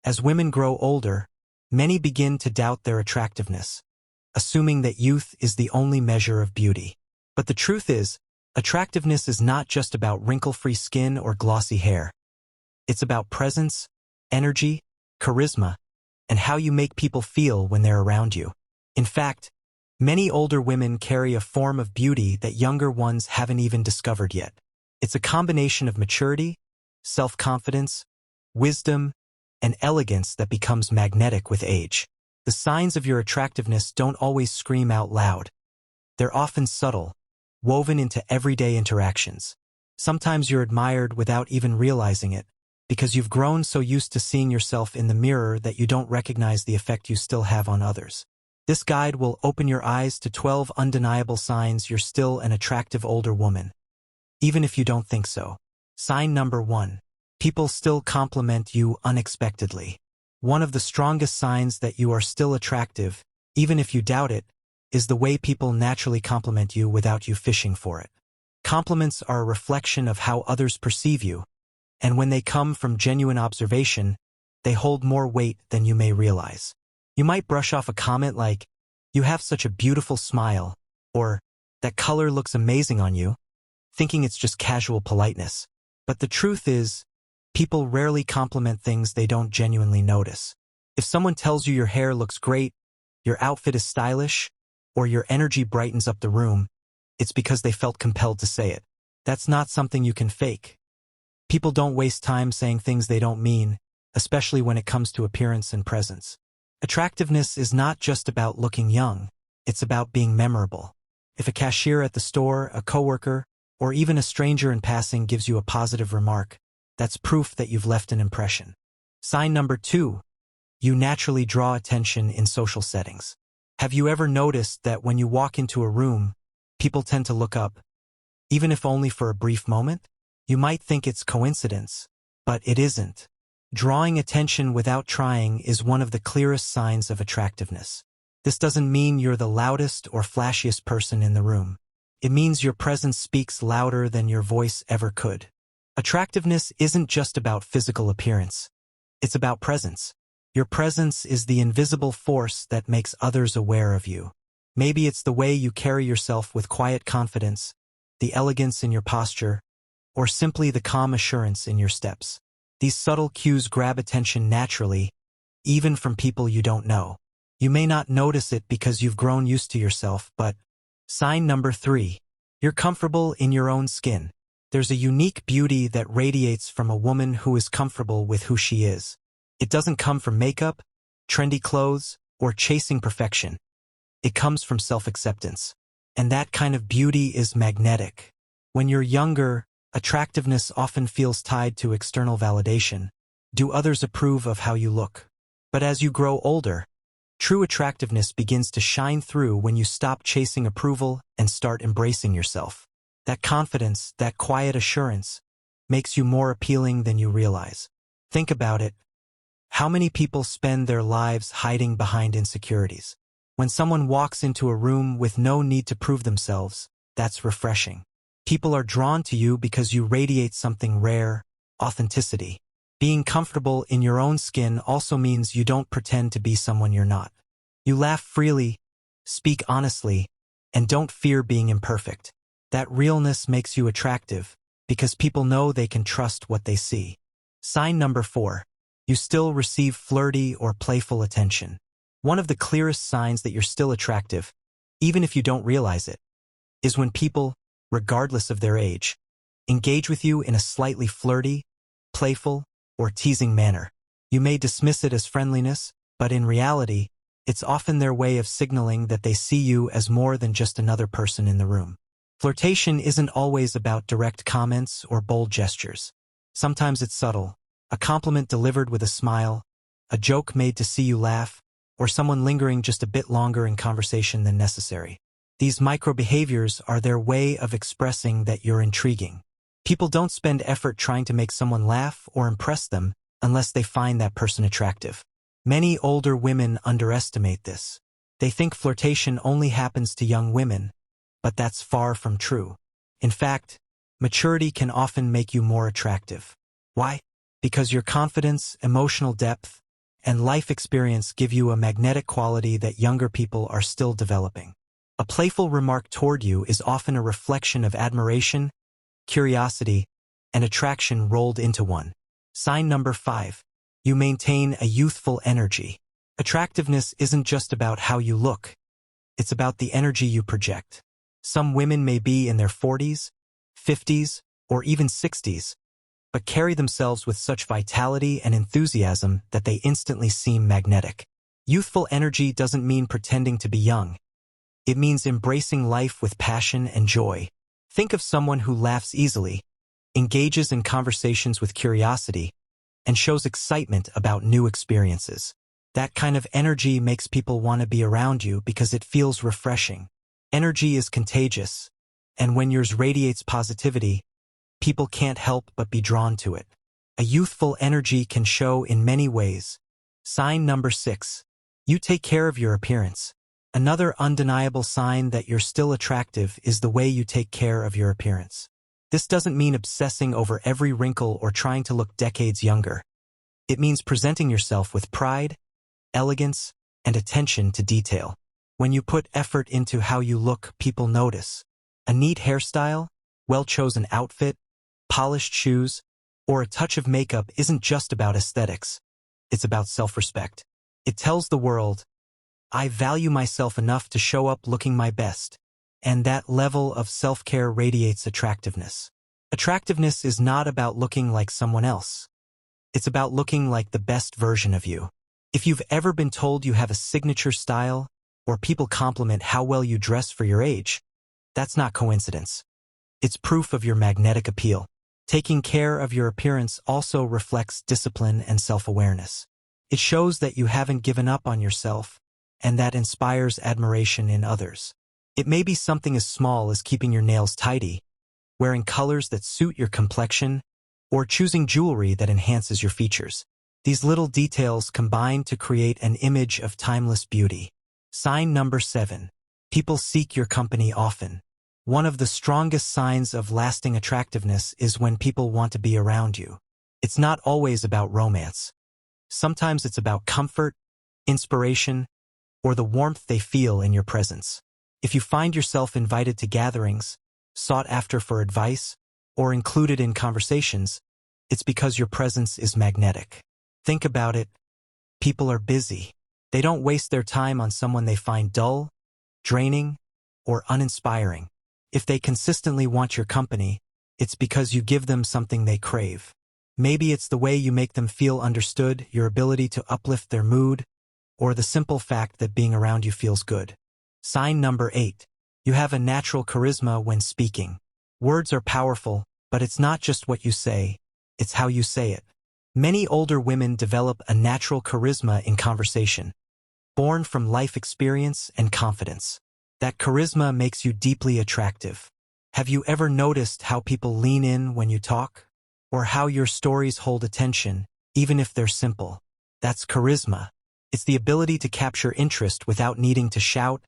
As women grow older, many begin to doubt their attractiveness, assuming that youth is the only measure of beauty. But the truth is, attractiveness is not just about wrinkle-free skin or glossy hair. It's about presence, energy, charisma, and how you make people feel when they're around you. In fact, many older women carry a form of beauty that younger ones haven't even discovered yet. It's a combination of maturity, self-confidence, wisdom, and elegance that becomes magnetic with age. The signs of your attractiveness don't always scream out loud. They're often subtle, woven into everyday interactions. Sometimes you're admired without even realizing it, because you've grown so used to seeing yourself in the mirror that you don't recognize the effect you still have on others. This guide will open your eyes to 12 undeniable signs you're still an attractive older woman, even if you don't think so. Sign number 1. People still compliment you unexpectedly. One of the strongest signs that you are still attractive, even if you doubt it, is the way people naturally compliment you without you fishing for it. Compliments are a reflection of how others perceive you, and when they come from genuine observation, they hold more weight than you may realize. You might brush off a comment like, "You have such a beautiful smile," or "That color looks amazing on you," thinking it's just casual politeness. But the truth is, people rarely compliment things they don't genuinely notice. If someone tells you your hair looks great, your outfit is stylish, or your energy brightens up the room, it's because they felt compelled to say it. That's not something you can fake. People don't waste time saying things they don't mean, especially when it comes to appearance and presence. Attractiveness is not just about looking young, it's about being memorable. If a cashier at the store, a coworker, or even a stranger in passing gives you a positive remark, that's proof that you've left an impression. Sign number 2. You naturally draw attention in social settings. Have you ever noticed that when you walk into a room, people tend to look up, even if only for a brief moment? You might think it's coincidence, but it isn't. Drawing attention without trying is one of the clearest signs of attractiveness. This doesn't mean you're the loudest or flashiest person in the room. It means your presence speaks louder than your voice ever could. Attractiveness isn't just about physical appearance. It's about presence. Your presence is the invisible force that makes others aware of you. Maybe it's the way you carry yourself with quiet confidence, the elegance in your posture, or simply the calm assurance in your steps. These subtle cues grab attention naturally, even from people you don't know. You may not notice it because you've grown used to yourself, but sign number 3. You're comfortable in your own skin. There's a unique beauty that radiates from a woman who is comfortable with who she is. It doesn't come from makeup, trendy clothes, or chasing perfection. It comes from self-acceptance. And that kind of beauty is magnetic. When you're younger, attractiveness often feels tied to external validation. Do others approve of how you look? But as you grow older, true attractiveness begins to shine through when you stop chasing approval and start embracing yourself. That confidence, that quiet assurance, makes you more appealing than you realize. Think about it. How many people spend their lives hiding behind insecurities? When someone walks into a room with no need to prove themselves, that's refreshing. People are drawn to you because you radiate something rare, authenticity. Being comfortable in your own skin also means you don't pretend to be someone you're not. You laugh freely, speak honestly, and don't fear being imperfect. That realness makes you attractive because people know they can trust what they see. Sign number 4. You still receive flirty or playful attention. One of the clearest signs that you're still attractive, even if you don't realize it, is when people, regardless of their age, engage with you in a slightly flirty, playful, or teasing manner. You may dismiss it as friendliness, but in reality, it's often their way of signaling that they see you as more than just another person in the room. Flirtation isn't always about direct comments or bold gestures. Sometimes it's subtle, a compliment delivered with a smile, a joke made to see you laugh, or someone lingering just a bit longer in conversation than necessary. These micro-behaviors are their way of expressing that you're intriguing. People don't spend effort trying to make someone laugh or impress them unless they find that person attractive. Many older women underestimate this. They think flirtation only happens to young women, but that's far from true. In fact, maturity can often make you more attractive. Why? Because your confidence, emotional depth, and life experience give you a magnetic quality that younger people are still developing. A playful remark toward you is often a reflection of admiration, curiosity, and attraction rolled into one. Sign number 5. You maintain a youthful energy. Attractiveness isn't just about how you look. It's about the energy you project. Some women may be in their 40s, 50s, or even 60s, but carry themselves with such vitality and enthusiasm that they instantly seem magnetic. Youthful energy doesn't mean pretending to be young. It means embracing life with passion and joy. Think of someone who laughs easily, engages in conversations with curiosity, and shows excitement about new experiences. That kind of energy makes people want to be around you because it feels refreshing. Energy is contagious, and when yours radiates positivity, people can't help but be drawn to it. A youthful energy can show in many ways. Sign number 6. You take care of your appearance. Another undeniable sign that you're still attractive is the way you take care of your appearance. This doesn't mean obsessing over every wrinkle or trying to look decades younger. It means presenting yourself with pride, elegance, and attention to detail. When you put effort into how you look, people notice. A neat hairstyle, well-chosen outfit, polished shoes, or a touch of makeup isn't just about aesthetics. It's about self-respect. It tells the world, I value myself enough to show up looking my best. And that level of self-care radiates attractiveness. Attractiveness is not about looking like someone else. It's about looking like the best version of you. If you've ever been told you have a signature style, or people compliment how well you dress for your age, that's not coincidence. It's proof of your magnetic appeal. Taking care of your appearance also reflects discipline and self-awareness. It shows that you haven't given up on yourself, and that inspires admiration in others. It may be something as small as keeping your nails tidy, wearing colors that suit your complexion, or choosing jewelry that enhances your features. These little details combine to create an image of timeless beauty. Sign number 7. People seek your company often. One of the strongest signs of lasting attractiveness is when people want to be around you. It's not always about romance. Sometimes it's about comfort, inspiration, or the warmth they feel in your presence. If you find yourself invited to gatherings, sought after for advice, or included in conversations, it's because your presence is magnetic. Think about it. People are busy. They don't waste their time on someone they find dull, draining, or uninspiring. If they consistently want your company, it's because you give them something they crave. Maybe it's the way you make them feel understood, your ability to uplift their mood, or the simple fact that being around you feels good. Sign number 8. You have a natural charisma when speaking. Words are powerful, but it's not just what you say, it's how you say it. Many older women develop a natural charisma in conversation, born from life experience and confidence. That charisma makes you deeply attractive. Have you ever noticed how people lean in when you talk? Or how your stories hold attention, even if they're simple? That's charisma. It's the ability to capture interest without needing to shout,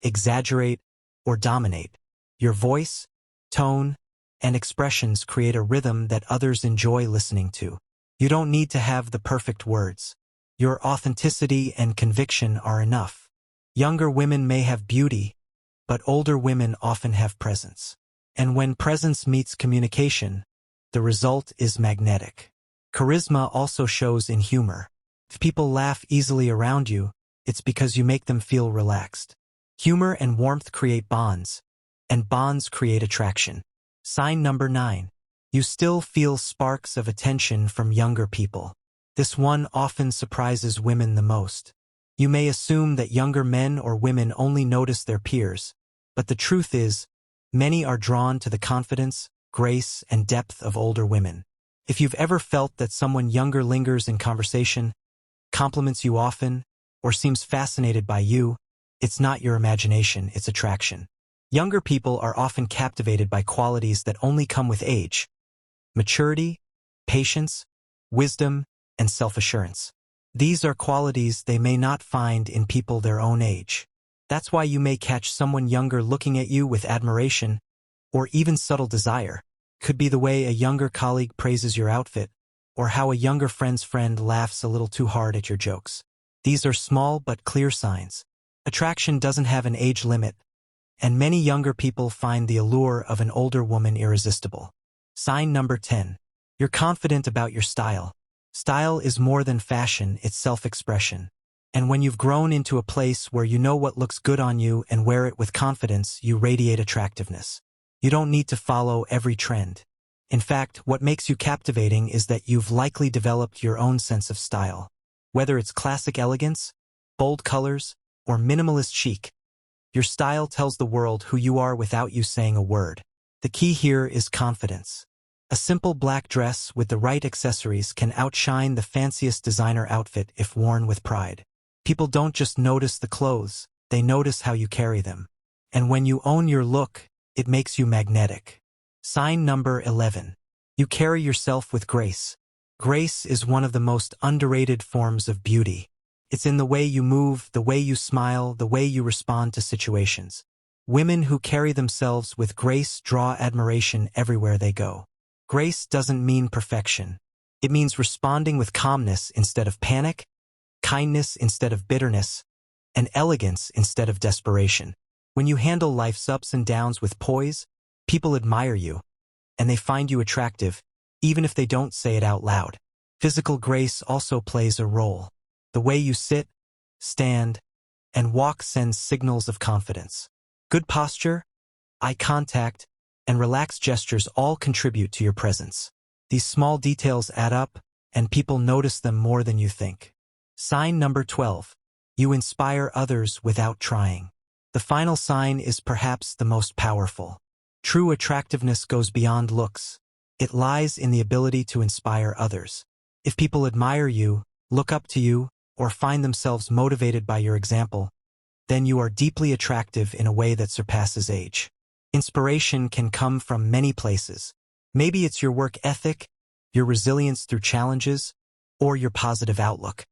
exaggerate, or dominate. Your voice, tone, and expressions create a rhythm that others enjoy listening to. You don't need to have the perfect words. Your authenticity and conviction are enough. Younger women may have beauty, but older women often have presence. And when presence meets communication, the result is magnetic. Charisma also shows in humor. If people laugh easily around you, it's because you make them feel relaxed. Humor and warmth create bonds, and bonds create attraction. Sign number 9. You still feel sparks of attention from younger people. This one often surprises women the most. You may assume that younger men or women only notice their peers, but the truth is, many are drawn to the confidence, grace, and depth of older women. If you've ever felt that someone younger lingers in conversation, compliments you often, or seems fascinated by you, it's not your imagination, it's attraction. Younger people are often captivated by qualities that only come with age: maturity, patience, wisdom, and self-assurance. These are qualities they may not find in people their own age. That's why you may catch someone younger looking at you with admiration, or even subtle desire. Could be the way a younger colleague praises your outfit, or how a younger friend's friend laughs a little too hard at your jokes. These are small but clear signs. Attraction doesn't have an age limit, and many younger people find the allure of an older woman irresistible. Sign number 10. You're confident about your style. Style is more than fashion, it's self-expression. And when you've grown into a place where you know what looks good on you and wear it with confidence, you radiate attractiveness. You don't need to follow every trend. In fact, what makes you captivating is that you've likely developed your own sense of style. Whether it's classic elegance, bold colors, or minimalist chic, your style tells the world who you are without you saying a word. The key here is confidence. A simple black dress with the right accessories can outshine the fanciest designer outfit if worn with pride. People don't just notice the clothes, they notice how you carry them. And when you own your look, it makes you magnetic. Sign number 11. You carry yourself with grace. Grace is one of the most underrated forms of beauty. It's in the way you move, the way you smile, the way you respond to situations. Women who carry themselves with grace draw admiration everywhere they go. Grace doesn't mean perfection. It means responding with calmness instead of panic, kindness instead of bitterness, and elegance instead of desperation. When you handle life's ups and downs with poise, people admire you, and they find you attractive, even if they don't say it out loud. Physical grace also plays a role. The way you sit, stand, and walk sends signals of confidence. Good posture, eye contact, and relaxed gestures all contribute to your presence. These small details add up, and people notice them more than you think. Sign number 12. You inspire others without trying. The final sign is perhaps the most powerful. True attractiveness goes beyond looks. It lies in the ability to inspire others. If people admire you, look up to you, or find themselves motivated by your example, then you are deeply attractive in a way that surpasses age. Inspiration can come from many places. Maybe it's your work ethic, your resilience through challenges, or your positive outlook.